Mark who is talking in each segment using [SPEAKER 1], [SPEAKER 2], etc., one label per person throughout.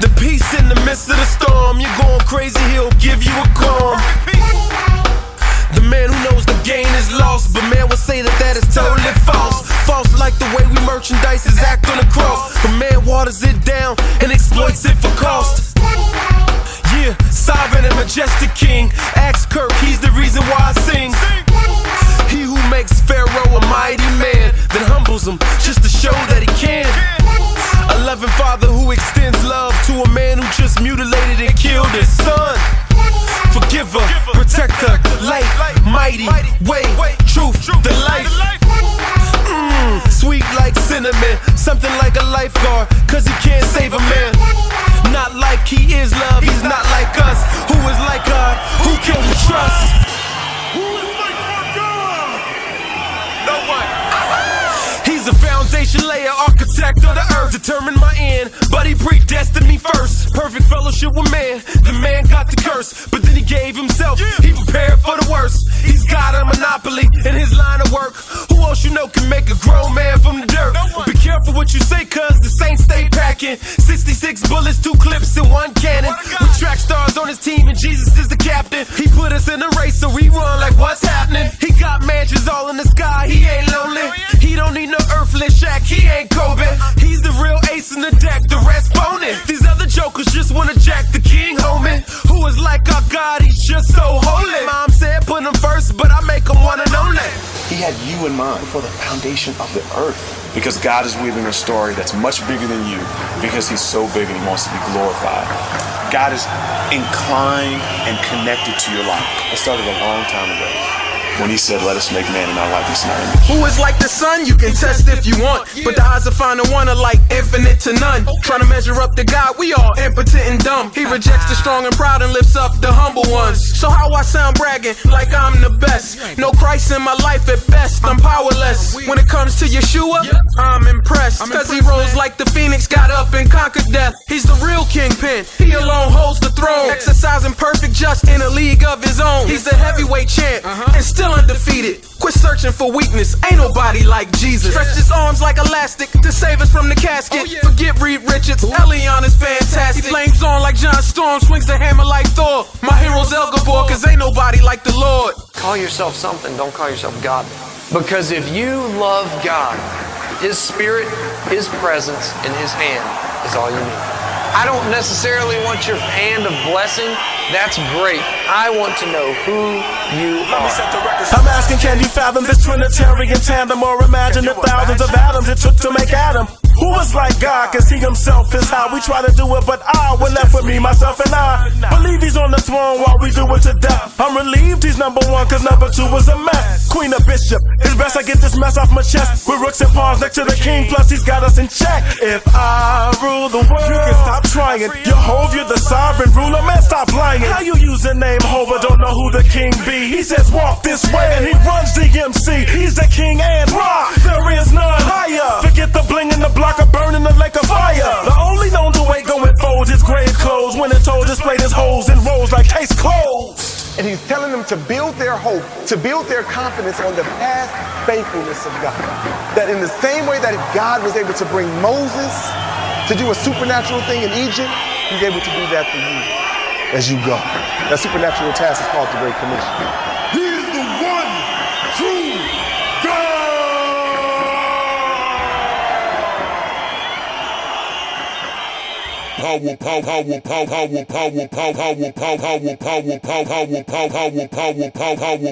[SPEAKER 1] The peace in the midst of the storm. You're going crazy, he'll give you a calm. The man who knows the gain is lost, but man will say that that is totally false. False like the way we merchandise his act on the cross. But man waters it down and exploits it for cost. Yeah, sovereign and majestic king. Ask Kirk, he's the reason why I sing. He who makes Pharaoh a mighty man, then humbles him just to show that he can. A loving father who extends love to a man who just mutilated and killed his son. Forgiver, protector, light, mighty, way, truth, the life. Sweet like cinnamon, something like a lifeguard, cause he can't save a man. Not like he is love, he's not like us. Who is like God, who can we trust? Who is like our God? No one. He's a foundation layer, architect of the earth. Determined my end, but he predestined me first. Perfect fellowship with man, the man got the curse, but then he gave himself, he prepared for the worst. He's got a monopoly in his line of work. Who else you know can make a grown man from the dirt? Be careful what you say, cause the Saints stay packing 66 bullets, 2 clips and 1 cannon. With track stars on his team and Jesus is the captain. He put us in a race so we run like what's happening. He got mansions all in the sky, he ain't lonely. He don't need no earthly shack, he ain't Kobe. He's the real ace in the deck, the rest phony. These other jokers just wanna jack the king, homie. Who is like our God, he's just so holy. Mom said put him first, but I make him one and only.
[SPEAKER 2] He had you in mind before the foundation of the earth. Because God is weaving a story that's much bigger than you, because he's so big and he wants to be glorified. God is inclined and connected to your life. It started a long time ago when he said, let us make man in our likeness and our image.
[SPEAKER 3] Who is like the sun? You can test if you want, but the eyes of find the one are like infinite to none. Trying to measure up to God, we all impotent and dumb. He rejects the strong and proud and lifts up the humble ones. So how I sound bragging like I'm the best? No Christ in my life at best, I'm powerless. When it comes to Yeshua, I'm impressed, cause he rose like the phoenix, got up and conquered death. He's the real kingpin, he alone holds the throne, exercising perfect justice in a league of his own. He's the heavyweight champ and still undefeated. Quit searching for weakness, ain't nobody like Jesus. Stretched his arms like elastic to save us from the casket. Forget Reed Richards, Elion is fantastic. He flames on like John Storm, swings the hammer like Thor. My hero's El Gabor, cause ain't nobody like the Lord.
[SPEAKER 4] Call yourself something, don't call yourself God. Because if you love God, his spirit, his presence, and his hand is all you need. I don't necessarily want your hand of blessing. That's great. I want to know who you are.
[SPEAKER 5] I'm asking, can you fathom this Trinitarian tandem, or imagine the thousands of atoms it took to make Adam? Who is like God, cause he himself is how we try to do it, but we're left with me, myself, and I. Believe he's on the throne while we do it to death. I'm relieved he's number 1, cause number 2 is a mess. Queen of Bishop, it's best I get this mess off my chest. With rooks and pawns next to the king, plus he's got us in check. If I rule the world, you can stop trying. Jehovah, you're the sovereign ruler, man, stop lying. How you use the name Hova, don't know who the king be? He says walk this way and he runs the MC. He's the king and rock, there is none higher. Forget the bling in the block of burning the lake of fire. The only known to way going fold his grave clothes. When it told displayed his holes and rolls like case closed.
[SPEAKER 6] And he's telling them to build their hope, to build their confidence on the past faithfulness of God. That in the same way that God was able to bring Moses to do a supernatural thing in Egypt, he's able to do that for you as you go. That supernatural task is called the Great Commission.
[SPEAKER 7] He is the one true God. Power, power, power, power, power, power, power, power, power, power, power, power, power, power, power,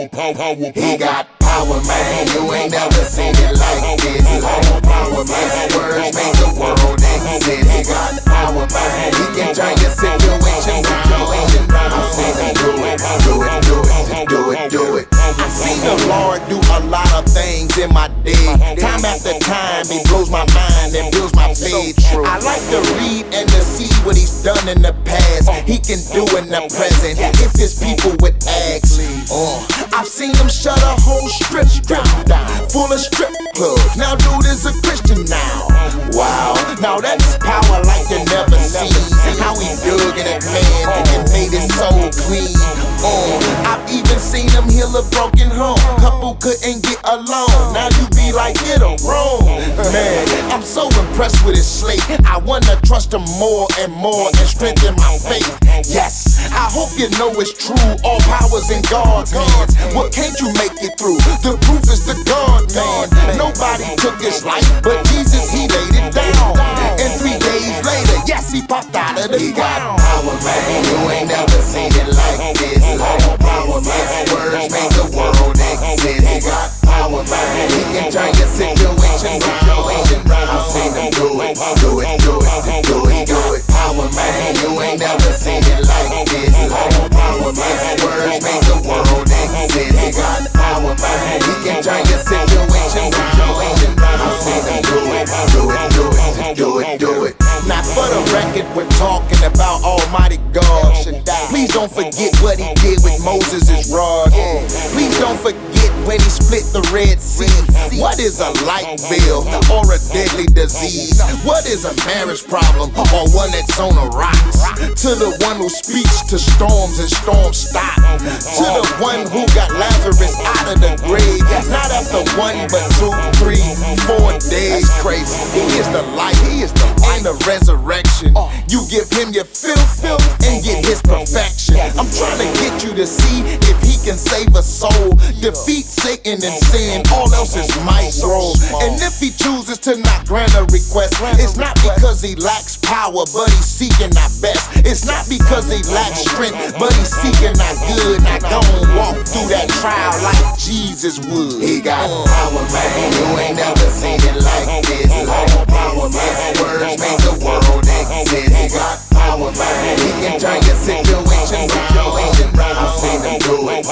[SPEAKER 7] power,
[SPEAKER 8] He got power, man. You ain't never seen it like this. Power, man. Words make the world exist. He got power, man. He can turn your situation around. I say do it, do it, do it, do it, do it. I see the Lord do a lot of things in my day. Time after time, he blows my mind and builds my faith. I like to read and to see what he's done in the past. He can do in the present if his people would ask. I've seen him shut a whole strip down, full of strip clubs. Now dude is a Christian now. Wow, now that's power like you never seen. how he dug in that man and made his soul clean. I've even seen him heal a broken home. Couple couldn't get along. Now you be like, get him wrong. Man, I'm so impressed with his slate. I wanna trust him more and more and strengthen my faith. Yes, I hope you know it's true. All powers in God's hands. What can't you make it through? The proof is the God man. Nobody took his life, but Jesus, he laid it down. And 3 days later, yes, he popped out of the ground. Power, man, you ain't never seen it like this. Power, man, words make the world exist. He got power, man, he can turn your situation round. I've seen him do it. Power, man, you ain't never seen it like this. Power, man, words make the world exist. He got power, man, he can turn your situation round. I've seen him do it. Now for the record, we're talking about Almighty God. Please don't forget what he did with Moses' rod. Please don't forget when he split the Red Sea. What is a light bill or a deadly disease? What is a marriage problem or one that's on the rocks? To the one who speaks to storms and storms stop. To the one who got Lazarus out of the grave. Not after 1 but 2, 3, 4 days. Crazy. He is the light. He is the light. And the resurrection. You give him your filth and get his perfection. I'm trying to get you to see if he can save a soul. Defeat Satan and sin. All else is might grow. And if he chooses to not grant a request, it's not because he lacks power, but he's seeking our best. It's not because he lacks strength, but he's seeking our good. Not gonna walk through that trial like Jesus would. He got power, man. You ain't never seen it like this. Power, man. Words make the world exist. He got power, man. He can turn your situation round. I've seen him do it.